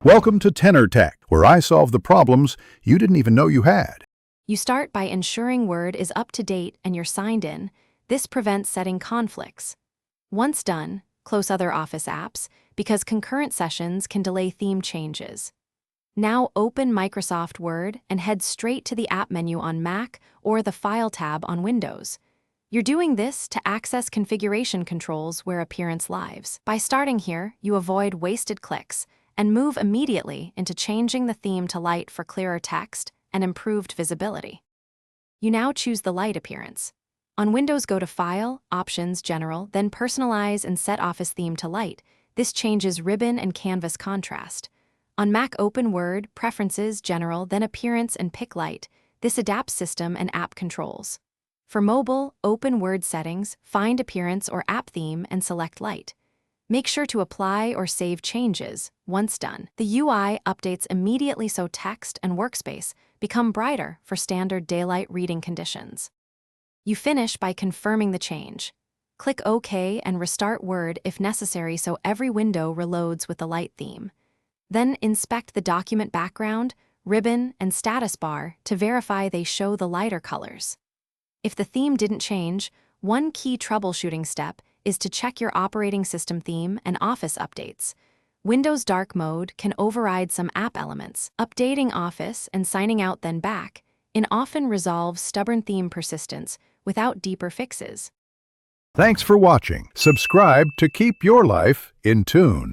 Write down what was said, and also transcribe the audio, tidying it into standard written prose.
Welcome to Tenor Tech, where I solve the problems you didn't even know you had. You start by ensuring Word is up to date and you're signed in. This prevents setting conflicts. Once done, close other Office apps because concurrent sessions can delay theme changes. Now open Microsoft Word and head straight to the app menu on Mac or the File tab on Windows. You're doing this to access configuration controls where appearance lives. By starting here, you avoid wasted clicks and move immediately into changing the theme to light for clearer text and improved visibility. You now choose the light appearance. On Windows, go to File, Options, General, then Personalize and set Office Theme to light. This changes ribbon and canvas contrast. On Mac, open Word, Preferences, General, then Appearance and pick Light. This adapts system and app controls. For mobile, open Word Settings, find Appearance or App Theme and select Light. Make sure to apply or save changes once done. The UI updates immediately so text and workspace become brighter for standard daylight reading conditions. You finish by confirming the change. Click OK and restart Word if necessary so every window reloads with the light theme. Then inspect the document background, ribbon, and status bar to verify they show the lighter colors. If the theme didn't change, one key troubleshooting step is to check your operating system theme and Office updates. Windows Dark Mode can override some app elements. Updating Office and signing out then back often resolves stubborn theme persistence without deeper fixes. Thanks for watching. Subscribe to keep your life in tune.